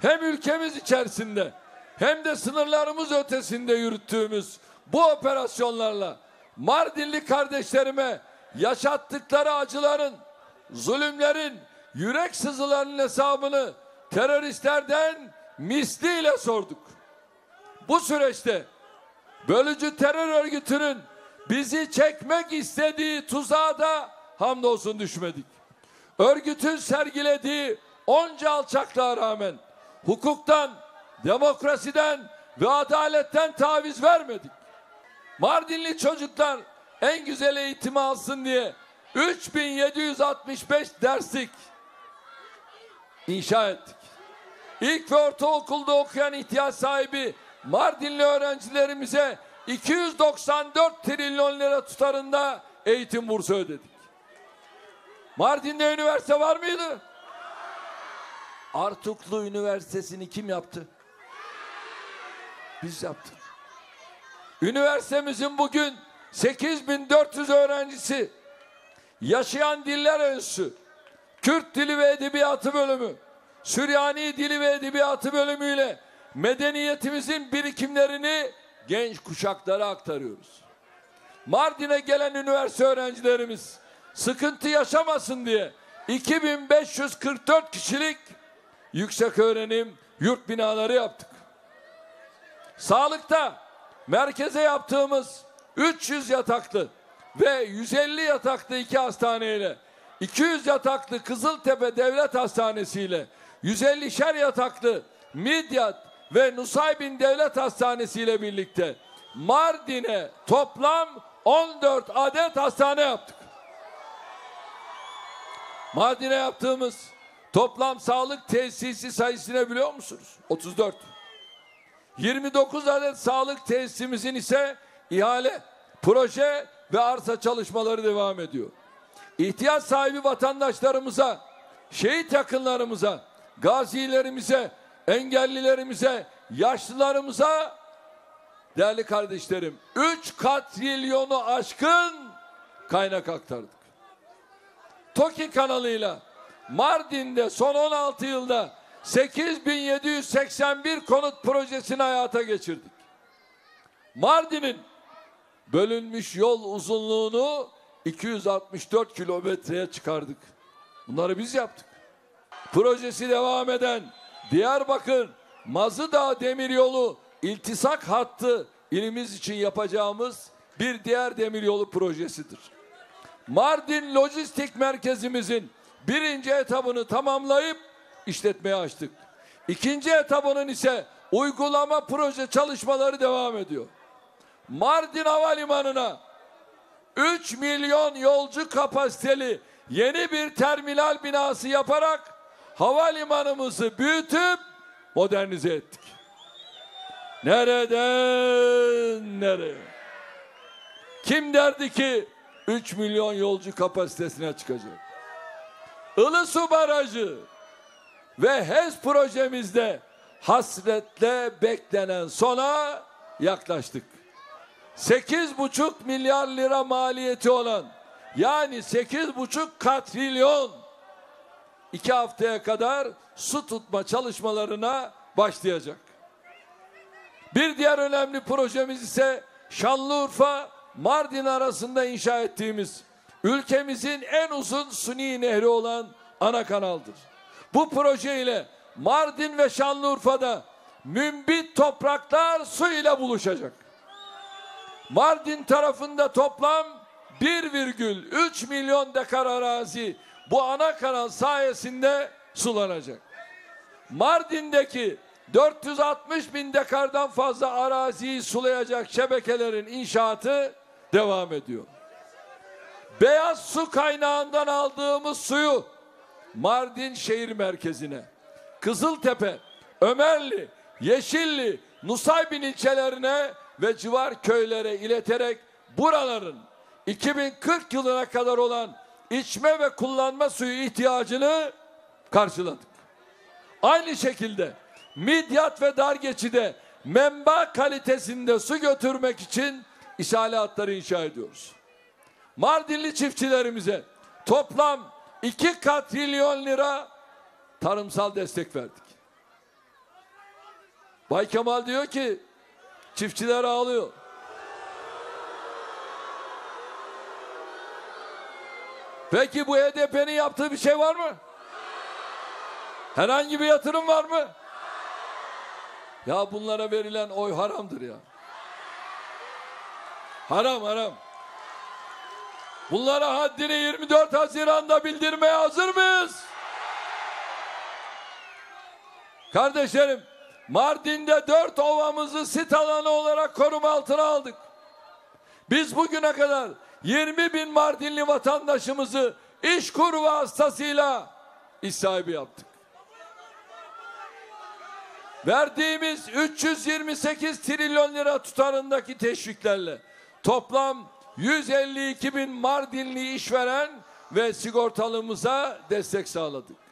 hem ülkemiz içerisinde hem de sınırlarımız ötesinde yürüttüğümüz bu operasyonlarla Mardinli kardeşlerime yaşattıkları acıların, zulümlerin, yürek sızılarının hesabını teröristlerden misliyle sorduk. Bu süreçte bölücü terör örgütünün bizi çekmek istediği tuzağa da hamdolsun düşmedik. Örgütün sergilediği onca alçaklığa rağmen hukuktan, demokrasiden ve adaletten taviz vermedik. Mardinli çocuklar en güzel eğitimi alsın diye 3765 derslik inşa ettik. İlk ve ortaokulda okuyan ihtiyaç sahibi Mardinli öğrencilerimize 294 trilyon lira tutarında eğitim bursu ödedik. Mardin'de üniversite var mıydı? Artuklu Üniversitesi'ni kim yaptı? Biz yaptık. Üniversitemizin bugün 8400 öğrencisi, yaşayan diller enstitüsü, Kürt Dili ve Edebiyatı bölümü, Süryani Dili ve Edebiyatı bölümüyle medeniyetimizin birikimlerini genç kuşaklara aktarıyoruz. Mardin'e gelen üniversite öğrencilerimiz sıkıntı yaşamasın diye 2544 kişilik yüksek öğrenim yurt binaları yaptık. Sağlıkta merkeze yaptığımız 300 yataklı ve 150 yataklı 2 hastaneyle, 200 yataklı Kızıltepe Devlet Hastanesi ile, 150'şer yataklı Midyat ve Nusaybin Devlet Hastanesi ile birlikte Mardin'e toplam 14 adet hastane yaptık. Mardin'e yaptığımız toplam sağlık tesisi sayısını biliyor musunuz? 34. 29 adet sağlık tesisimizin ise ihale, proje ve arsa çalışmaları devam ediyor. İhtiyaç sahibi vatandaşlarımıza, şehit yakınlarımıza, gazilerimize, engellilerimize, yaşlılarımıza, değerli kardeşlerim, 3 katrilyonu aşkın kaynak aktardık. TOKİ kanalıyla Mardin'de son 16 yılda 8781 konut projesini hayata geçirdik. Mardin'in bölünmüş yol uzunluğunu 264 kilometreye çıkardık. Bunları biz yaptık. Projesi devam eden Diyarbakır Mazıdağ Demiryolu iltisak hattı ilimiz için yapacağımız bir diğer demiryolu projesidir. Mardin Lojistik Merkezimizin birinci etabını tamamlayıp işletmeye açtık. İkinci etabının ise uygulama proje çalışmaları devam ediyor. Mardin Havalimanı'na 3 milyon yolcu kapasiteli yeni bir terminal binası yaparak havalimanımızı büyütüp modernize ettik. Nereden nereye? Kim derdi ki 3 milyon yolcu kapasitesine çıkacak? Ilısu Barajı ve HES projemizde hasretle beklenen sona yaklaştık. 8,5 milyar lira maliyeti olan, yani 8,5 katrilyon, 2 haftaya kadar su tutma çalışmalarına başlayacak. Bir diğer önemli projemiz ise Şanlıurfa Mardin arasında inşa ettiğimiz ülkemizin en uzun suni nehri olan ana kanaldır. Bu proje ile Mardin ve Şanlıurfa'da mümbit topraklar su ile buluşacak. Mardin tarafında toplam 1,3 milyon dekar arazi bu ana kanal sayesinde sulanacak. Mardin'deki 460 bin dekardan fazla araziyi sulayacak şebekelerin inşaatı devam ediyor. Beyaz su kaynağından aldığımız suyu Mardin şehir merkezine, Kızıltepe, Ömerli, Yeşilli, Nusaybin ilçelerine ve civar köylere ileterek buraların 2040 yılına kadar olan içme ve kullanma suyu ihtiyacını karşıladık. Aynı şekilde Midyat ve Dargeçi'de menba kalitesinde su götürmek için ishale hatları inşa ediyoruz. Mardinli çiftçilerimize toplam 2 katrilyon lira tarımsal destek verdik. Bay Kemal diyor ki çiftçiler ağlıyor. Peki bu HDP'nin yaptığı bir şey var mı? Herhangi bir yatırım var mı? Ya bunlara verilen oy haramdır ya. Haram haram. Bunlara haddini 24 Haziran'da bildirmeye hazır mıyız? Kardeşlerim, Mardin'de 4 ovamızı sit alanı olarak koruma altına aldık. Biz bugüne kadar 20.000 Mardinli vatandaşımızı İşkur vasıtasıyla iş sahibi yaptık. Verdiğimiz 328 trilyon lira tutarındaki teşviklerle toplam 152.000 Mardinli işveren ve sigortalımıza destek sağladık.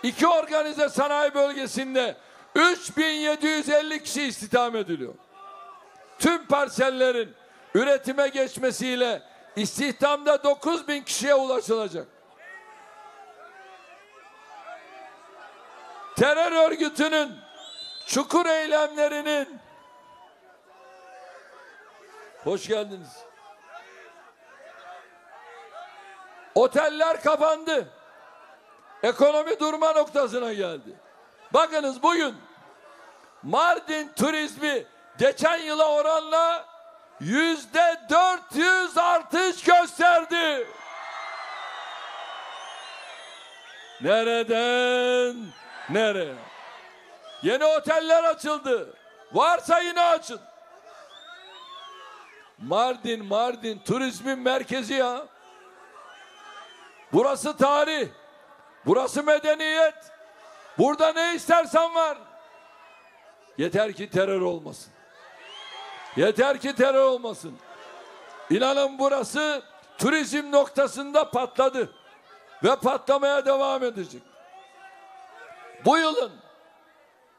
2 organize sanayi bölgesinde 3.750 kişi istihdam ediliyor. Tüm parsellerin üretime geçmesiyle istihdamda 9.000 kişiye ulaşılacak. Terör örgütünün çukur eylemlerinin hoş geldiniz. Oteller kapandı. Ekonomi durma noktasına geldi. Bakınız bugün Mardin turizmi geçen yıla oranla %400 artış gösterdi. Nereden nereye? Yeni oteller açıldı. Varsa yine açın. Mardin turizmin merkezi ya. Burası tarih. Burası medeniyet. Burada ne istersen var. Yeter ki terör olmasın. Yeter ki terör olmasın. İnanın burası turizm noktasında patladı. Ve patlamaya devam edecek. Bu yılın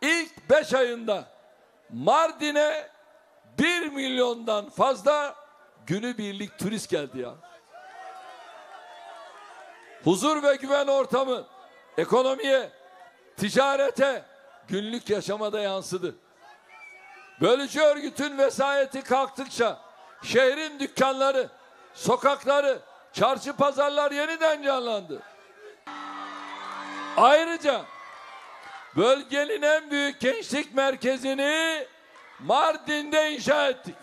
ilk 5 ayında Mardin'e 1 milyondan fazla günübirlik turist geldi ya. Huzur ve güven ortamı ekonomiye, ticarete, günlük yaşama da yansıdı. Bölücü örgütün vesayeti kalktıkça şehrin dükkanları, sokakları, çarşı pazarlar yeniden canlandı. Ayrıca bölgenin en büyük gençlik merkezini Mardin'de inşa ettik.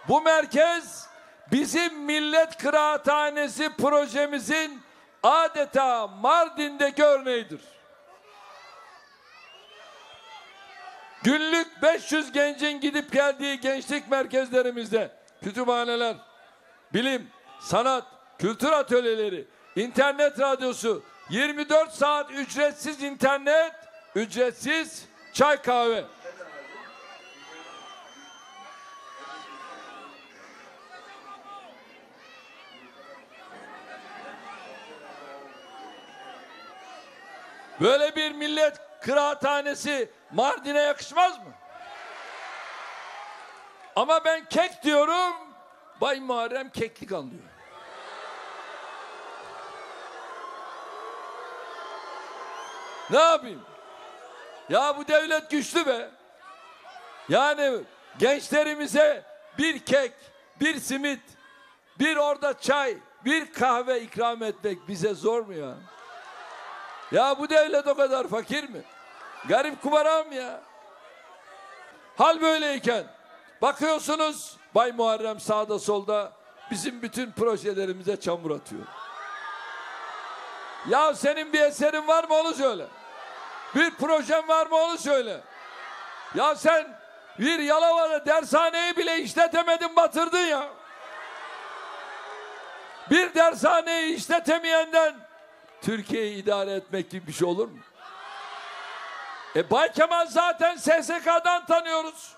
Bu merkez bizim Millet Kıraathanesi projemizin adeta Mardin'deki örneğidir. Günlük 500 gencin gidip geldiği gençlik merkezlerimizde kütüphaneler, bilim, sanat, kültür atölyeleri, internet radyosu, 24 saat ücretsiz internet, ücretsiz çay kahve. Böyle bir millet kıraathanesi Mardin'e yakışmaz mı? Ama ben kek diyorum, Bay Muharrem keklik anlıyor. Ne yapayım? Ya bu devlet güçlü be. Yani gençlerimize bir kek, bir simit, bir orada çay, bir kahve ikram etmek bize zor mu ya? Ya bu devlet o kadar fakir mi? Garip kumaram ya. Hal böyleyken bakıyorsunuz Bay Muharrem sağda solda bizim bütün projelerimize çamur atıyor. Ya senin bir eserin var mı onu söyle. Bir projen var mı onu söyle. Ya sen bir Yalova'da dershaneyi bile işletemedin, batırdın ya. Bir dershaneyi işletemeyenden Türkiye'yi idare etmek gibi bir şey olur mu? Bay Kemal zaten SSK'dan tanıyoruz.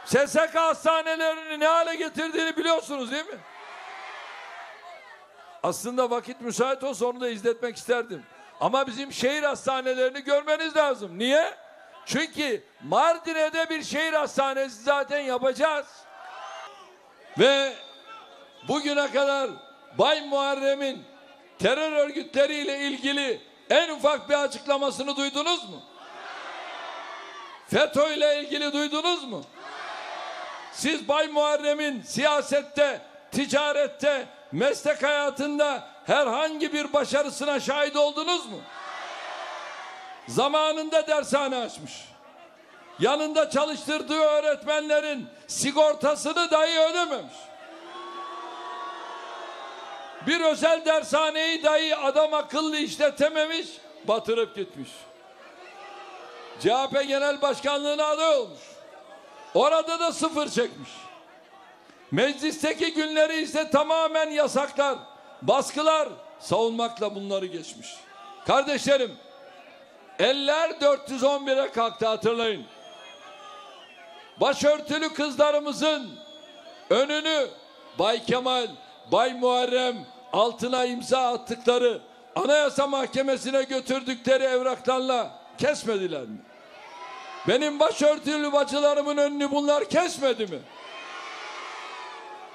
SSK hastanelerini ne hale getirdiğini biliyorsunuz değil mi? Aslında vakit müsait olsa onu da izletmek isterdim. Ama bizim şehir hastanelerini görmeniz lazım. Niye? Çünkü Mardin'e de bir şehir hastanesi zaten yapacağız. Ve bugüne kadar Bay Muharrem'in terör örgütleriyle ilgili en ufak bir açıklamasını duydunuz mu? FETÖ ile ilgili duydunuz mu? Siz Bay Muharrem'in siyasette, ticarette, meslek hayatında herhangi bir başarısına şahit oldunuz mu? Zamanında dershane açmış. Yanında çalıştırdığı öğretmenlerin sigortasını dahi ödememiş. Bir özel dershaneyi dahi adam akıllı işletememiş, batırıp gitmiş. CHP Genel Başkanlığı'na aday olmuş. Orada da sıfır çekmiş. Meclisteki günleri ise tamamen yasaklar, baskılar, savunmakla bunları geçmiş. Kardeşlerim, eller 411'e kalktı, hatırlayın. Başörtülü kızlarımızın önünü Bay Kemal, Bay Muharrem altına imza attıkları, Anayasa Mahkemesi'ne götürdükleri evraklarla kesmediler mi? Benim başörtülü bacılarımın önünü bunlar kesmedi mi?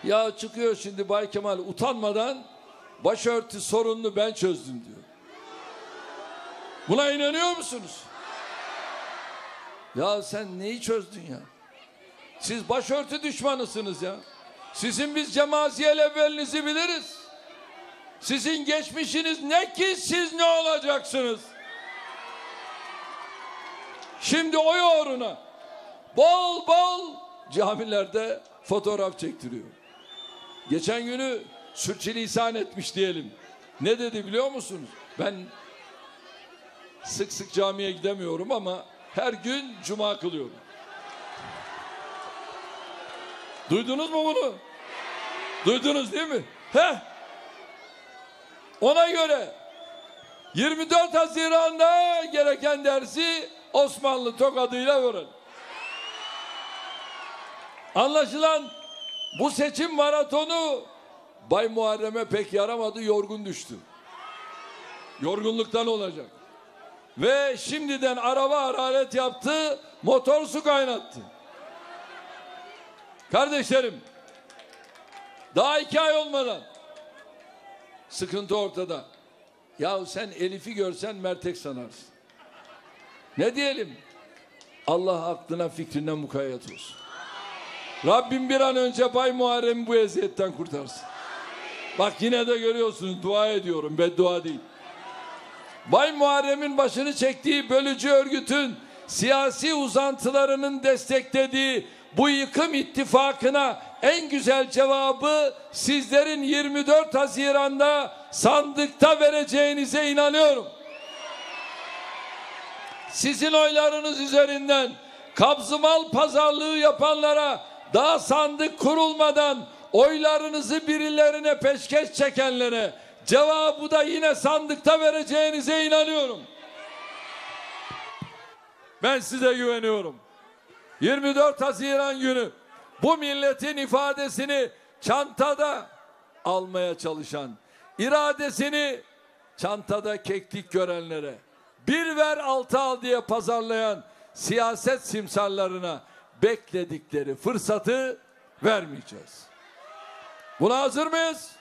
Ya çıkıyor şimdi Bay Kemal utanmadan başörtü sorununu ben çözdüm diyor. Buna inanıyor musunuz? Ya sen neyi çözdün ya? Siz başörtü düşmanısınız ya. Sizin biz cemaziyel evvelinizi biliriz. Sizin geçmişiniz ne ki siz ne olacaksınız? Şimdi oy uğruna bol bol camilerde fotoğraf çektiriyor. Geçen günü sürçülisan etmiş diyelim. Ne dedi biliyor musunuz? Ben sık sık camiye gidemiyorum ama her gün cuma kılıyorum. Duydunuz mu bunu? Duydunuz değil mi? Ona göre 24 Haziran'da gereken dersi Osmanlı tokadıyla verin. Anlaşılan bu seçim maratonu Bay Muharrem'e pek yaramadı, yorgun düştü. Yorgunluktan olacak. Ve şimdiden araba hararet yaptı, motor su kaynattı. Kardeşlerim, daha 2 ay olmadan sıkıntı ortada. Yahu sen Elif'i görsen mertek sanarsın. Ne diyelim? Allah aklına fikrine mukayyet olsun. Rabbim bir an önce Bay Muharrem'i bu eziyetten kurtarsın. Bak yine de görüyorsunuz, dua ediyorum, beddua değil. Bay Muharrem'in başını çektiği bölücü örgütün siyasi uzantılarının desteklediği bu yıkım ittifakına en güzel cevabı sizlerin 24 Haziran'da sandıkta vereceğinize inanıyorum. Sizin oylarınız üzerinden kabzımal pazarlığı yapanlara, daha sandık kurulmadan oylarınızı birilerine peşkeş çekenlere cevabı da yine sandıkta vereceğinize inanıyorum. Ben size güveniyorum. 24 Haziran günü bu milletin ifadesini çantada almaya çalışan, iradesini çantada keklik görenlere, 1 ver 6 al diye pazarlayan siyaset simsarlarına bekledikleri fırsatı vermeyeceğiz. Buna hazır mıyız?